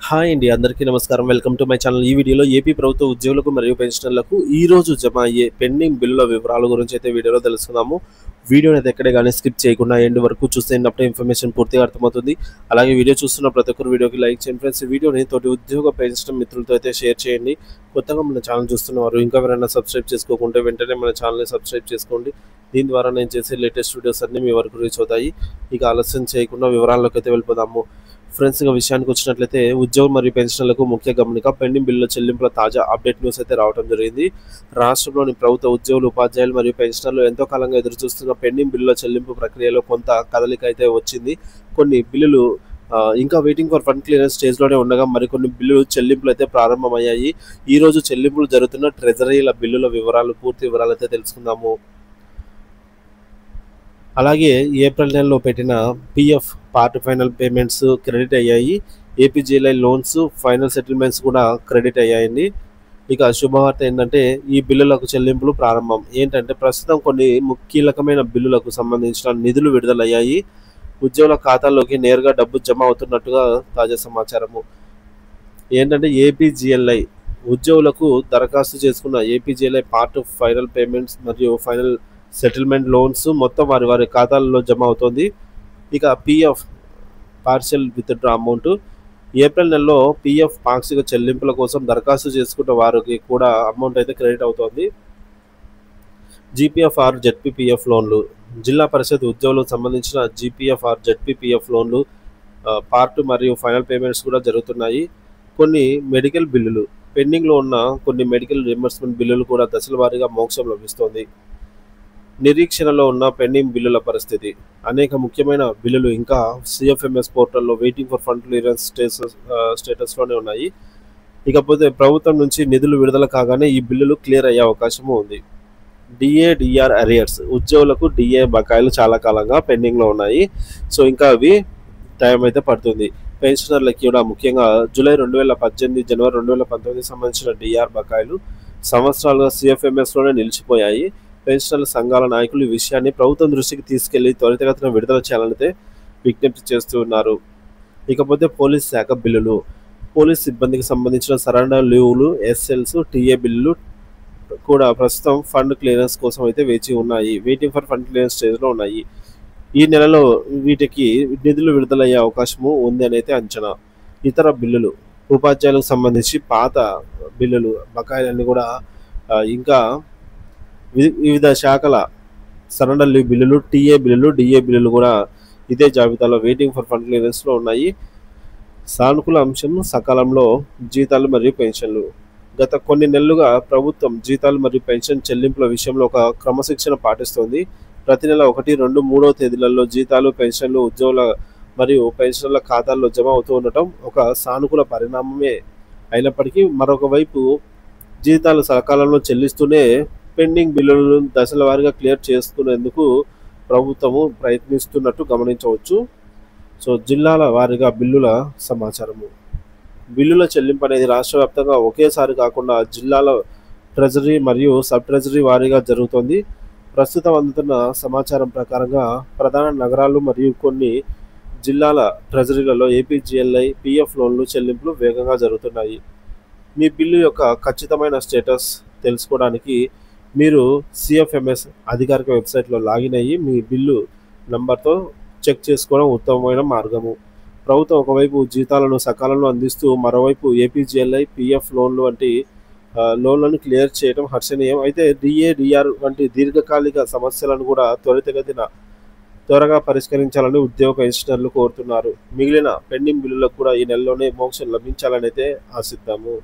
Hi అండి. అందరికీ నమస్కారం. Welcome to my channel. ఈ వీడియోలో ఏపీ ప్రభుత్వ ఉద్యోగులకు మరియు పెన్షనర్లకు ఈ రోజు జమ అయ్యే పెండింగ్ బిల్లుల వివరాల గురించి అయితే వీడియోలో తెలుసుకుందాము. వీడియోని అయితే ఎక్కడే కానీ స్కిప్ చేయకుండా ఎండ్ వరకు చూస్తే అప్పుడే ఇన్ఫర్మేషన్ పూర్తిగా అర్థమవుతుంది. అలాగే వీడియో చూస్తున్న ప్రతి ఒక్కరు వీడియోకి లైక్ చేయండి ఫ్రెండ్స్. ఈ వీడియోని తోటి ఉద్యోగ పెన్షన్ మిత్రులతో అయితే షేర్ చేయండి. కొత్తగా మన ఛానల్ చూస్తున్నవారు ఇంకా ఎవరైనా సబ్స్క్రైబ్ చేసుకోకుంటే వెంటనే మన ఛానల్ని సబ్స్క్రైబ్ చేసుకోండి. దీని ద్వారా నేను చేసే లేటెస్ట్ వీడియోస్ అన్నీ మీ వరకు రీచ్ అవుతాయి. ఇక ఆలస్యం చేయకుండా వివరాల్లోకి అయితే వెళ్ళిపోదాము. ఫ్రెండ్స్, ఇక విషయానికి వచ్చినట్లయితే ఉద్యోగులు మరియు పెన్షనర్లకు ముఖ్య గమనిక, పెండింగ్ బిల్లుల చెల్లింపుల తాజా అప్డేట్ న్యూస్ అయితే రావడం జరిగింది. రాష్ట్రంలోని ప్రభుత్వ ఉద్యోగులు, ఉపాధ్యాయులు మరియు పెన్షనర్లు ఎంతో కాలంగా ఎదురుచూస్తున్న పెండింగ్ బిల్లుల చెల్లింపు ప్రక్రియలో కొంత కదలిక అయితే వచ్చింది. కొన్ని బిల్లులు ఇంకా వెయిటింగ్ ఫర్ ఫండ్ క్లియరెన్స్ స్టేజ్లోనే ఉండగా మరికొన్ని బిల్లులు చెల్లింపులు అయితే ప్రారంభమయ్యాయి. ఈ రోజు చెల్లింపులు జరుగుతున్న ట్రెజరీల బిల్లుల పూర్తి వివరాలు అయితే తెలుసుకుందాము. అలాగే ఏప్రిల్ నెలలో పెట్టిన PF part final payments credit అయ్యాయి. ఏపీజీఎల్ఐ లోన్స్ ఫైనల్ సెటిల్మెంట్స్ కూడా క్రెడిట్ అయ్యాయండి. ఇక శుభవార్త ఏంటంటే ఈ బిల్లులకు చెల్లింపులు ప్రారంభం. ఏంటంటే ప్రస్తుతం కొన్ని కీలకమైన బిల్లులకు సంబంధించిన నిధులు విడుదలయ్యాయి. ఉద్యోగుల ఖాతాల్లోకి నేరుగా డబ్బు జమ అవుతున్నట్టుగా తాజా సమాచారము. ఏంటంటే ఏపీజీఎల్ఐ ఉద్యోగులకు దరఖాస్తు చేసుకున్న ఏపీజీఎల్ఐ పార్ట్ ఫైనల్ పేమెంట్స్ మరియు ఫైనల్ సెటిల్మెంట్ లోన్స్ మొత్తం వారి ఖాతాల్లో జమ అవుతుంది. ఇక PF partial withdraw amount April నెలలో పిఎఫ్ పాక్షిక చెల్లింపుల కోసం దరఖాస్తు చేసుకున్న వారికి కూడా అమౌంట్ అయితే క్రెడిట్ అవుతుంది. జీపీఎఫ్ఆర్ జెడ్పీపీఎఫ్ లోన్లు జిల్లా పరిషత్ ఉద్యోగులకు సంబంధించిన జీపీఎఫ్ఆర్ జెడ్పీపీఎఫ్ లోన్లు పార్ట్ మరియు ఫైనల్ పేమెంట్స్ కూడా జరుగుతున్నాయి. కొన్ని మెడికల్ బిల్లులు పెండింగ్లో ఉన్న కొన్ని మెడికల్ రియంబర్స్మెంట్ బిల్లులు కూడా దశల వారీగా మోక్షం లభిస్తోంది. నిరీక్షణలో ఉన్న పెండింగ్ బిల్లుల పరిస్థితి, అనేక ముఖ్యమైన బిల్లులు ఇంకా సిఎఫ్ఎంఎస్ పోర్టల్లో వెయిటింగ్ ఫర్ ఫండ్ క్లియరెన్స్ స్టేటస్లోనే ఉన్నాయి. ఇకపోతే ప్రభుత్వం నుంచి నిధులు విడుదల కాగానే ఈ బిల్లులు క్లియర్ అయ్యే అవకాశము ఉంది. డిఆర్ అరియర్స్ ఉద్యోగులకు డిఏ బకాయిలు చాలా కాలంగా పెండింగ్లో ఉన్నాయి. సో ఇంకా అవి టైం అయితే పడుతుంది. పెన్షనర్లకి కూడా ముఖ్యంగా జూలై 2018 జనవరి 2019 సంబంధించిన డిఆర్ బకాయిలు సంవత్సరాలుగా సిఎఫ్ఎంఎస్లోనే నిలిచిపోయాయి. పెన్షనర్ల సంఘాల నాయకులు ఈ విషయాన్ని ప్రభుత్వం దృష్టికి తీసుకెళ్లి త్వరితగతిన విడుదల చేయాలనైతే విజ్ఞప్తి చేస్తూ ఉన్నారు. ఇకపోతే పోలీస్ శాఖ బిల్లులు, పోలీస్ సిబ్బందికి సంబంధించిన సరెండర్ లీవ్లు, ఎస్ఎల్స్, టీఏ బిల్లులు కూడా ప్రస్తుతం ఫండ్ క్లియరెన్స్ కోసం అయితే వేచి ఉన్నాయి. వెయిటింగ్ ఫర్ ఫండ్ క్లియరెన్స్ స్టేజ్లో ఉన్నాయి. ఈ నెలలో వీటికి నిధులు విడుదలయ్యే అవకాశము ఉంది అని అయితే అంచనా. ఇతర బిల్లులు, ఉపాధ్యాయులకు సంబంధించి పాత బిల్లులు బకాయిలన్నీ కూడా ఇంకా వివిధ శాఖల సరెండర్ లీవ్ బిల్లులు, టీఏ బిల్లులు, డిఏ బిల్లులు కూడా ఇదే జాబితాలో వెయిటింగ్ ఫర్ ఫండ్ క్లియరెన్స్లో ఉన్నాయి. సానుకూల అంశం సకాలంలో జీతాలు మరియు పెన్షన్లు. గత కొన్ని నెలలుగా ప్రభుత్వం జీతాలు మరియు పెన్షన్ చెల్లింపుల విషయంలో ఒక క్రమశిక్షణ పాటిస్తోంది. ప్రతి నెల 1, 2, 3వ తేదీలలో జీతాలు, పెన్షన్లు ఉద్యోగుల మరియు పెన్షనర్ల ఖాతాల్లో జమ అవుతూ ఉండటం ఒక సానుకూల పరిణామమే అయినప్పటికీ మరొక వైపు జీతాలు సకాలంలో చెల్లిస్తూనే పెండింగ్ బిల్లులను దశల వారీగా క్లియర్ చేసుకునేందుకు ప్రభుత్వము ప్రయత్నిస్తున్నట్టు గమనించవచ్చు. సో జిల్లాల వారీగా బిల్లుల సమాచారము. బిల్లుల చెల్లింపు అనేది రాష్ట్ర వ్యాప్తంగా ఒకేసారి కాకుండా జిల్లాల ట్రెజరీ మరియు సబ్ ట్రెజరీ వారీగా జరుగుతుంది. ప్రస్తుతం అందుతున్న సమాచారం ప్రకారంగా ప్రధాన నగరాలు మరియు కొన్ని జిల్లాల ట్రెజరీలలో ఏపీజీఎల్ఐ పిఎఫ్ లోన్లు చెల్లింపులు వేగంగా జరుగుతున్నాయి. మీ బిల్లు యొక్క ఖచ్చితమైన స్టేటస్ తెలుసుకోవడానికి మీరు సిఎఫ్ఎంఎస్ అధికారిక వెబ్సైట్లో లాగిన్ అయ్యి మీ బిల్లు నంబర్తో చెక్ చేసుకోవడం ఉత్తమమైన మార్గము. ప్రభుత్వం ఒకవైపు జీతాలను సకాలంలో అందిస్తూ మరోవైపు ఏపీజీఎల్ఐ పిఎఫ్ లోన్లు వంటి లోన్లను క్లియర్ చేయడం హర్షణీయం. అయితే డిఆర్ వంటి దీర్ఘకాలిక సమస్యలను కూడా త్వరగా పరిష్కరించాలని ఉద్యోగ పెన్షనర్లు కోరుతున్నారు. మిగిలిన పెండింగ్ బిల్లులకు కూడా ఈ నెలలోనే మోక్షం లభించాలని అయితే ఆశిద్దాము.